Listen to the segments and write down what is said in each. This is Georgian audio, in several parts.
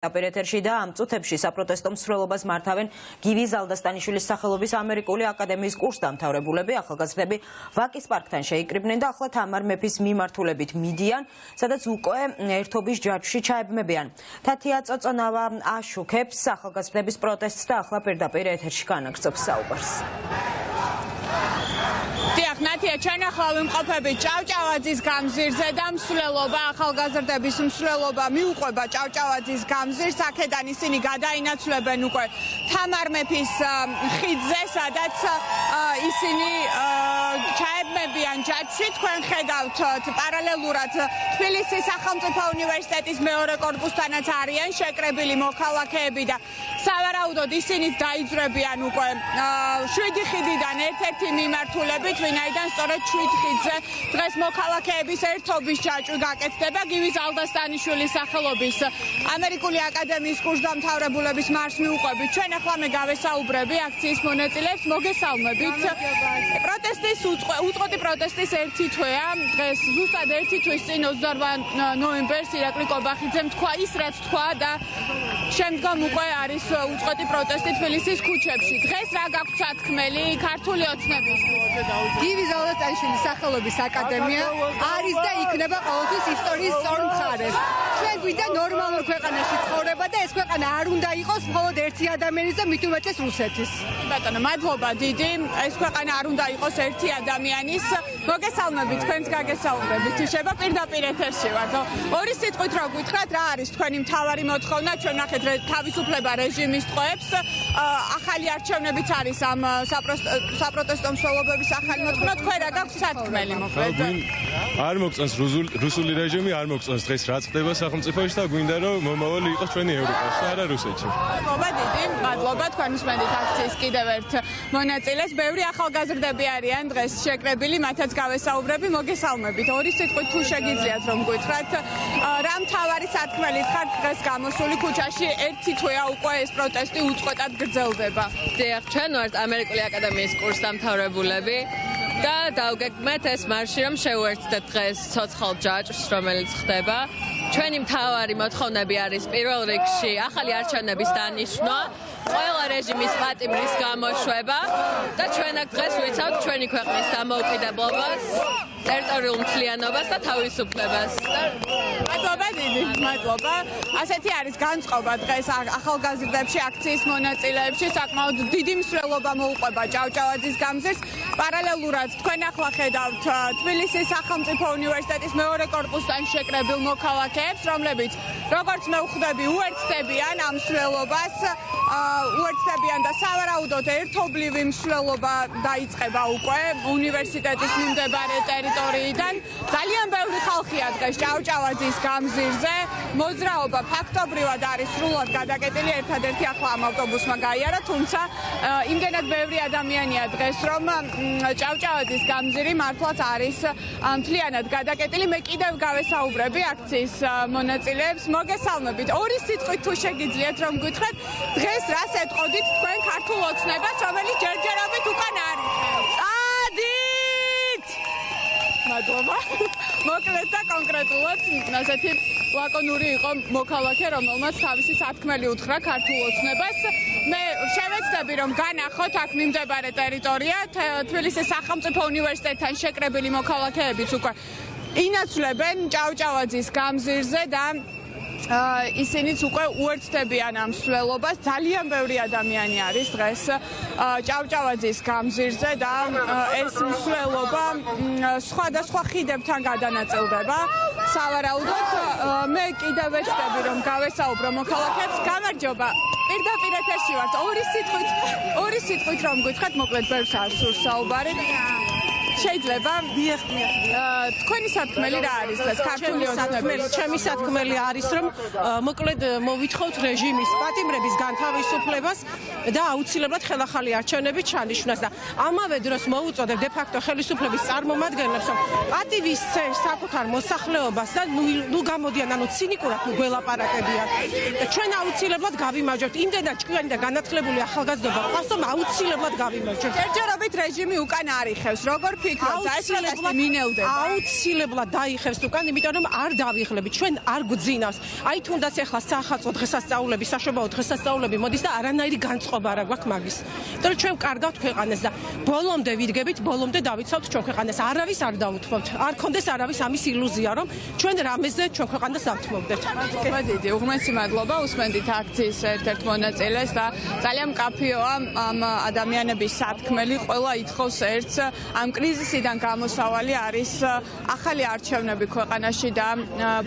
აპირეთერში და ამ წუთებში საპროტესტო მსვლელობას მართავენ გივი ზალდასტანიშვილის სახელობის ამერიკული აკადემიის კურსდამთავრებულები, ახალგაზრდები ვაკის პარკთან შეიკრიბნენ და ახლა თამარ მეფის მიმართულებით მიდიან, სადაც უკვე ერთობის ჯაჭვში ჩაებმებიან. თათია წოწონავა აშუქებს ახალგაზრდების პროტესტს და ახლა პირდაპირ ეთერში განაგრძობს საუბარს. ნათია, ჩვენ ახლა ვიმყოფებით ჭავჭავაძის გამზირზე და მსვლელობა, ახალგაზრდების მსვლელობა მიუყვება ჭავჭავაძის გამზირს. აქედან ისინი გადაინაცვლებენ უკვე თამარ მეფის ხიდზე, სადაც ისინი ჩაებმებიან ჯაჭვში. თქვენ ხედავთ პარალელურად თბილისის სახელმწიფო უნივერსიტეტის მეორე კორპუსთანაც არიან შეკრებილი მოქალაქეები და სავარაუდოდ ისინი დაიძვრებიან უკვე 7 ხიდიდან ერთ-ერთი მიმართულებით, ვინაიდან სწორედ 7 ხიდზე დღეს მოქალაქეების ერთობის ჯაჭვი გაკეთდება. გივი ზალდასტანიშვილის სახელობის ამერიკული აკადემიის კურსდამთავრებულების მარშს მიუყვებით. ჩვენ ახლა მე გავესაუბრები აქციის მონაწილეებს, მოგესალმებით. პროტესტის უწყოთი პროტესტის ერთი თვეა. დღეს ზუსტად ერთი თვის წინ 28 ნოემბერს ირაკლი კობახიძემ თქვა ის, რაც თქვა და შემდგომ უკვე არის უწყოთი პროტესტი თბილისის ქუჩებში. დღეს რა გაქვთ სათქმელი ქართული ოცნებისთვის? გივი ზალდასტანიშვილის სახელობის აკადემია არის და იქნება ყოველთვის ისტორიის სწორ მხარეს. ჩვენ გვინდა ნორმალურ ქვეყანაში ცხოვრება და ეს ქვეყანა არ უნდა იყოს მხოლოდ ერთი ადამიანის და მით უმეტეს რუსეთის. ბატონო, მადლობა დიდი. ეს ქვეყანა არ უნდა იყოს ერთი ადამიანის. მოგესალმებით, თქვენს გაგესაუბრებით. იშება პირდაპირ ეთერში ვართ. ორი სიტყვით რო გითხრათ, რა არის თქვენი მთავარი მოთხოვნა? ჩვენ ნახეთ თავისუფლება რეჟიმის ტყვეებს. ახალი არჩევნებიც არის ამ საპროტესტო მსვლელობების ახალი მოთხოვნა. თქვენ რა გაქვთ სათქმელი მოკლედ? არ მოგწონს რუსული რეჟიმი, არ მოგწონს დღეს რაც ხდება სახელმწიფოში და გვინდა რომ მომავალი იყოს ჩვენი ევროპაში, არა რუსეთში. მადლობა დიდი, მადლობა თქვენ უსმენთ აქციის კიდევ ერთ მონაწილეს. ბევრი ახალგაზრდები არიან დღეს შეკრებილი, მათაც გავესაუბრები. მოგესალმებით. ორი სიტყვით თუ შეგიძლიათ რომ გითხრათ, რა მთავარი სათქმელი ხართ დღეს გამოსული ქუჩაში? ერთი თვეა უკვე ეს პროტესტი უწყოტად გრძელდება. დიახ, ჩვენ ვართ ამერიკული აკადემიის კურსდამთავრებულები და დავგეგმეთ ეს მარში, რომ შევუერთდეთ დღეს ცოცხალ ჯაჭვს, რომელიც ხდება. ჩვენი მთავარი მოთხოვნები არის პირველ რიგში ახალი არჩევნების დანიშვნა, ყველა რეჟიმის პატიმრის გამოშვება და ჩვენ აქ დღეს ვიცავთ ჩვენი ქვეყნის დამოუკიდებლობას, ტერიტორიულ მთლიანობას და თავისუფლებას. მადლობა დიდი, მადლობა. ასეთი არის განწყობა დღეს ახალგაზრდებში, აქციის მონაწილეებში. საკმაოდ დიდი მსვლელობა მოუყვება ჭავჭავაძის გამზირს. პარალელურად თქვენ ახლა ხედავთ თბილისის სახელმწიფო უნივერსიტეტის მეორე კორპუსთან შეკრებილ მოქალაქეებს, რომლებიც როგორც მე ვხვდები, უერთდებიან ამ მსვლელობას, უერთდებიან და სავარაუდოდ ერთობლივი მსვლელობა დაიწყება უკვე უნივერსიტეტის მიმდებარე ტერიტორიიდან. ძალიან ბევრი ხალხია დღეს ჭავჭავაძის გამზირზე. მოძრაობა ფაქტობრივად არის სრულად გადაკეტილი, ერთადერთი ახლა ამ ავტობუსმა გაიარა, თუმცა იმდენად ბევრი ადამიანია დღეს, რომ ჭავჭავაძის გამზირი მართლაც არის მთლიანად გადაკეტილი. მე კიდევ გავესაუბრები აქციის მონაწილეებს. მოგესალმებით. ორი სიტყვით თუ შეგიძლიათ რომ გითხრათ, დღეს რას ეტყოდით თქვენ ქართულ ოცნებას, რომელიც ჯერჯერობით უკან არის? წადით! მადლობა. მოკლედ და კონკრეტულად ასეთი ლაკონური იყო მოქალაქე, რომელმაც თავისი სათქმელი უთხრა ქართულ ოცნებას. მე შევეცდები რომ განახოთ აქ მიმდებარე ტერიტორია, თბილისის სახელმწიფო უნივერსიტეტთან შეკრებილი მოქალაქეებიც უკვე ინაცვლებენ ჭავჭავაძის გამზირზე და ისინიც უკვე უერთდებიან ამ მსვლელობას. ძალიან ბევრი ადამიანი არის დღეს ჭავჭავაძის გამზირზე და ეს მსვლელობა სხვადასხვა ხიდებთან გადანაწილდება. სავარაუდოდ მე კიდევ ვეცდები რომ გავესაუბრო მოქალაქეებს. გამარჯობა. პირდაპირ ეთერში ვართ. ორი სიტყვით რომ გითხრათ, მოკლედ ბევრს არ სურს საუბარი. შეიძლება? დიახ. თქვენი სათქმელი რა არის დღეს ქართული ოცნების? ჩემი სათქმელი არის, რომ მოკლედ მოვითხოვთ რეჟიმის პატიმრების განთავისუფლებას და აუცილებლად ხელახალი არჩევნების ჩანიშვნას და ამავე დროს მოუწოდებ დე-ფაქტო ხელისუფლების წარმომადგენლებს, რომ პატივის საკუთარ მოსახლეობას და ნუ გამოდიან, ანუ ცინიკურად გველაპარაკებიან. ჩვენ აუცილებლად გავიმარჯვებთ. იმდენად ჭკვიანი და განათლებული ახალგაზრდობა ყავს, რომ აუცილებლად გავიმარჯვებთ. ჯერჯერობით რეჟიმი უკან არ იხევს. როგორ ფიქრობთ, ეს პროტესტი მინელდება? აუცილებლად დაიხევს უკან, იმიტომ რომ არ დავიღლებით, ჩვენ არ გვძინავს. აი თუნდაც ახლა სახალხო დღესასწაულები, საშობაო დღესასწაულები მოდის და არანაირი განწყობა არ გვაქვს მაგის. იმიტომ რომ ჩვენ კარგავთ ქვეყანას და ბოლომდე ვიდგებით, ბოლომდე დავიცავთ ჩვენ ქვეყანას. არავის არ დაუთმობთ. არ კონდეს არავის ამის ილუზია, რომ ჩვენ რამეზე ჩვენ ქვეყანას დავთმობდეთ. მადლობა დიდი, უღმესი მადლობა, უსმენდით აქციის ერთ-ერთ მონაწილეს და ძალიან მკაფიოა ამ ადამიანების სათქმელი, ყველა ითხოვს ერთს, ამ კრიზისიდან გამოსავალი არის ახალი არჩევნები ქვეყანაში და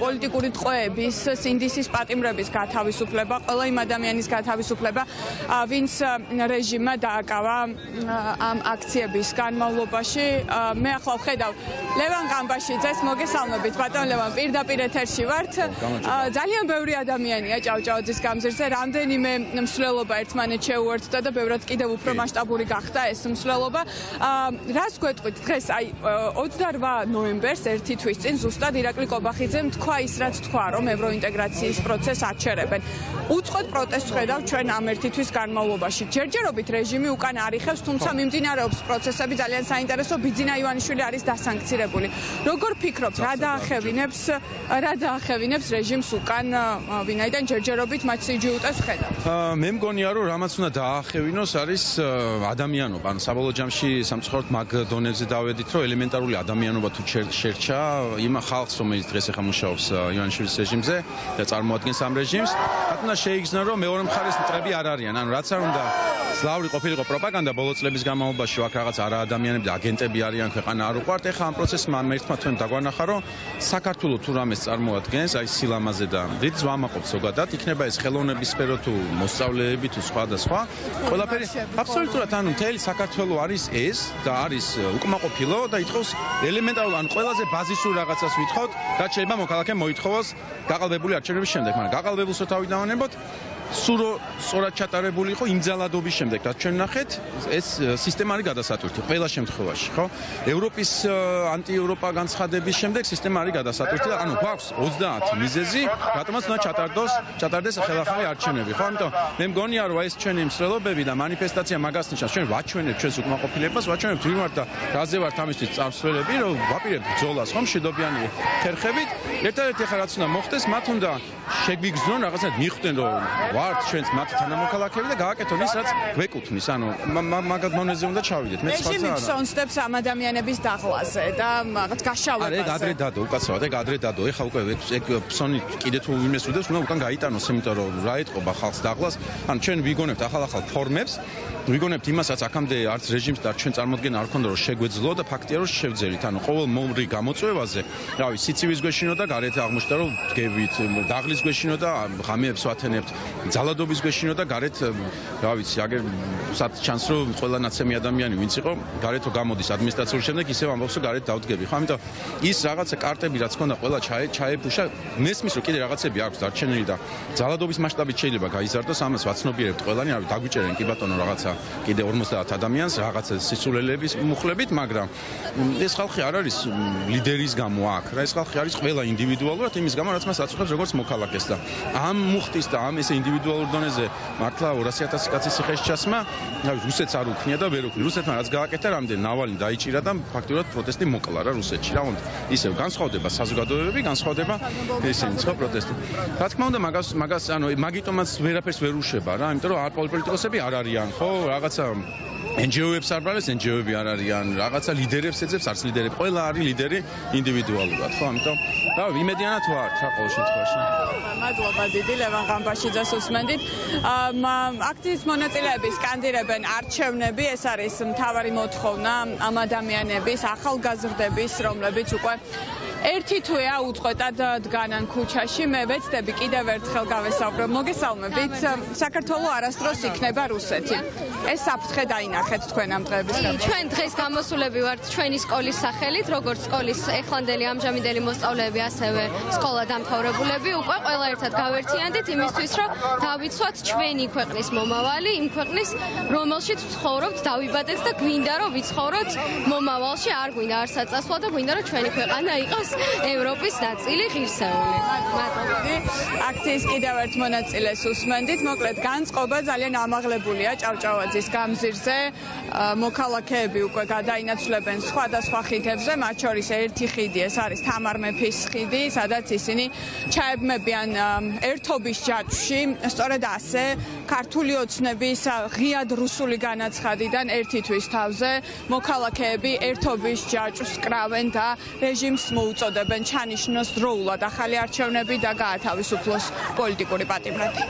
პოლიტიკური ტყვეების, სინდისის პატიმრების გათავისუფლება, ყველა იმ ადამიანის გათავისუფლება, ვინც რეჟიმმა დააკავა ამ აქციების განმავლობაში. მე ახლა ვხედავ ლევან ყამბაშიძეს, მოგესალმებით ბატონ ლევან, პირდაპირ ეთერში ვართ. ძალიან ბევრი ადამიანია ჭავჭავაძის გამზირზე, რამდენიმე მსვლელობა ერთმანეთს შეუერთდა და ბევრად კიდევ უფრო მასშტაბური გახდა ეს მსვლელობა. რას გვეტყვით დღეს, აი 28 ნოემბერს, ერთი თვის წინ ზუსტად ირაკლი კობახიძემ თქვა ის, რაც თქვა, რომ ევროინტეგრაციის პროცესს აჩერებენ. უწყოთ პროტესტს ხედავთ ჩვენ ამ ერთი თვის განმავლობაში. ჯერჯერობით რეჟიმი უკან არ იხევს, თუმცა მიმდინარეობს პროცესები, ძალიან საინტერესო. ბიძინა ივანიშვილი არის დასანქცირებული. როგორ ფიქრობთ, რა დაახევინებს რეჟიმს უკან, ვინაიდან ჯერჯერობით მათ სიჯიუტეს ხედავთ? მე მგონია, რომ რამაც უნდა დაახევინოს არის ადამიანობა. ანუ საბოლოო ჯამში სამწუხაროდ მაგ დონეზე დავედით, რომ ელემენტარული ადამიანობა თუ შერჩა იმ ხალხს, რომელიც დღეს ახლა მუშაობს ივანიშვილის რეჟიმზე და წარმოადგენს ამ რეჟიმს, მათ უნდა შეიგრძნონ, რომ მეორე მხარეს მტრები არ არიან. ანუ რაც არ უნდა სლავური ყოფილიყო პროპაგანდა ბოლო წლების განმავლობაში, აქ რაღაც არაადამიანები და აგენტები არიან, ქვეყანა არ უყვართ. ეხლა ამ პროცესმა ერთმა თქვენ დაგვანახა, რომ საქართველოს თუ რამეს წარმოადგენს, აი სილამაზე და დიდ ზვამაყოფს ზოგადად, იქნება ეს ხელოვნების სფერო თუ მოსწავლეები თუ სხვა და სხვა. ყველაფერი აბსოლუტურად ანუ მთელი საქართველოს არის ეს და არის უკმაყოფილო და ითხოვს ელემენტარულ ან ყველაზე ბაზისურ რაღაცას ვითხოვთ, რაც შეიძლება მოქალაქემ მოითხოვოს გაყალბებული არჩევნების შემდეგ, მაგრამ გაყალბებულს რო თავი დავანებოთ სურო სწორად ჩატარებული იყო იმ ძალადობის შემდეგ, რაც ჩვენ ნახეთ, ეს სისტემა არის გადასატვირთი ყველა შემთხვევაში, ხო? ევროპის ანტიევროპა განცხადების შემდეგ სისტემა არის გადასატვირთი და ანუ გვაქვს 30 მიზეზი, რატომაც უნდა ჩატარდეს ხელახალი არჩევნები, ხო? ამიტომ მე მგონია, რომ ეს ჩვენი მსვლელობები და მანიფესტაცია მაგას ნიშნავს, ჩვენ ვაჩვენებთ ჩვენს უკმაყოფილებას, ვაჩვენებთ ვინ ვართ და რაზე ვართ ამისთვის წარსვლელები, რომ ვაპირებთ ბრძოლას, ხომ, შედობიანი ხერხებით. ერთადერთი ახლა რაც უნდა მოხდეს, მათ უნდა შეგვიგზნონ რაღაცა მიხვდნენ, რომ ვართ ჩვენს მათი თანამოქალაქეები და გააკეთონ ის, რაც გვეკუთვნის. ანუ მაგათ მონეზე უნდა ჩავიდეთ. მე სხვა რეჟიმი ფსონსდებს ამ ადამიანების დაღლაზე და რაღაც გაშავებას. ეგ ადრე დადო, უკაცრავად, ეგ ადრე დადო. ეხლა უკვე ეგ ფსონი კიდე თუ ვინმეს უდევს, უნდა უკან გაიტანოს, იმიტომ რომ რა ეთყობა ხალხს დაღლას. ანუ ჩვენ ვიგონებთ ახალ ფორმებს, ვიგონებთ იმასაც, აქამდე არც რეჟიმს და ჩვენ წარმოადგენა არ ქონდა, რომ შეგვეძლო და ფაქტია, რომ შევძელით. ანუ ყოველ მომრი გამოწვევაზე, რავი, სიცივის გვეშინო და გარეთ აღმოჩნდა, რომ დგებით, დაღლის გვეშინო და ღამეებს ვათენებთ, ძალადობის გვეშინო და გარეთ, რა ვიცი, აგერ სად ჩანს, რომ ყველა ნაცემი ადამიანი ვინც იყო, გარეთ რო გამოდის ადმინისტრაციული შემდეგ, ისევ ამბობს, რომ გარეთ დავდგები. ხო, ამიტომ ის რაღაცა კარტები, რაც ქონდა, ყველა ჩაეფუშა. მესმის, რომ კიდე რაღაცები აქვს დარჩენილი და ძალადობის მასშტაბით შეიძლება გაიზარდოს, ამას ვაცნობიერებთ ყველანი, რავი, დაგვიჭერენ კი ბატონო რაღაცა კიდე 50 ადამიანს რაღაცა სისულელების მუხლებით, მაგრამ ეს ხალხი არ არის ლიდერის გამო აქ. რა ეს ხალხი არის ყველა ინდივიდუალურად იმის გამო, რაც მას აწუხებს როგორც მოქალაქეს და ამ მუხტის და ამ ესე ინდივიდუალურ დონეზე მართლა 200,000 კაცის ციხეში ჩასმა, რუსეთს არ უქნია და ვერ უქნია. რუსეთმა რაც გააკეთა, რამდენი ნავალნი დაიჭირა და ფაქტურად პროტესტი მოკლა რა რუსეთში. რა უნდა ისევ განსხვავდება საზოგადოებები, განსხვავდება ესენი ხო პროტესტი. რა თქმა უნდა, მაგას ანუ მაგიტომაც ვერაფერს ვერ უშვება რა, იმიტომ რომ არ პოლიტიკოსები არ არიან, ხო? რაღაცა NGO-ებს არ ბრალეს, NGO-ები არ არიან, რაღაცა ლიდერებს ეძებს, არც ლიდერები, ყველა არის ლიდერი ინდივიდუალურად, ხო? ამიტომ და იმედიანად ვართ რა ყოველ შემთხვევაში. მადლობა დიდი ლევან ყამბაშიძეს უსმენდით. აქციის მონაწილეები სკანდირებენ არჩევნები, ეს არის მთავარი მოთხოვნა ამ ადამიანების, ახალგაზრდების, რომლებიც უკვე ერთი თვეა უწყვეტად დგანან ქუჩაში. მე ვეცდები კიდევ ერთხელ გავესაუბრო. მოგესალმებით. საქართველოს არასდროს იქნება რუსეთი. ეს საფრთხე დაინახეთ თქვენ ამ დღეების განმავლობაში. ჩვენ დღეს გამოსულები ვართ ჩვენი სკოლის სახელით, როგორც სკოლის ეხლანდელი ამჟამინდელი მოსწავლეები, ასევე სკოლა დამთავრებულები, უკვე ყველა ერთად გავერთიანდით იმისთვის, რომ დავიცვათ ჩვენი ქვეყნის მომავალი, იმ ქვეყნის, რომელშიც ვცხოვრობთ, დავიბადეთ და გვინდა რომ ვიცხოვროთ მომავალში, არ გვინდა არსაწასვლა და გვინდა რომ ჩვენი ქვეყანა იყოს ევროპის ნაწილი ღირსეული. აქციის კიდევ ერთ მონაწილეს უსმენდით. მოკლედ განწყობა ძალიან ამაღლებულია ჭავჭავაძის გამზირზე. მოქალაქეები უკვე გადაინაცვლებენ სხვადასხვა ხიდებზე, მათ შორის ერთი ხიდი, ეს არის თამარ მეფის ხიდი, სადაც ისინი ჩაებმებიან ერთობის ჯაჭვში. სწორედ ასე ქართული ოცნების ღიად რუსული განაცხადიდან ერთი თვის თავზე მოქალაქეები ერთობის ჯაჭვს კრავენ და რეჟიმს მოუწოდებენ ჩანიშნოს დროულად ახალი არჩევნები და გაათავისუფლოს პოლიტიკური პატიმრები.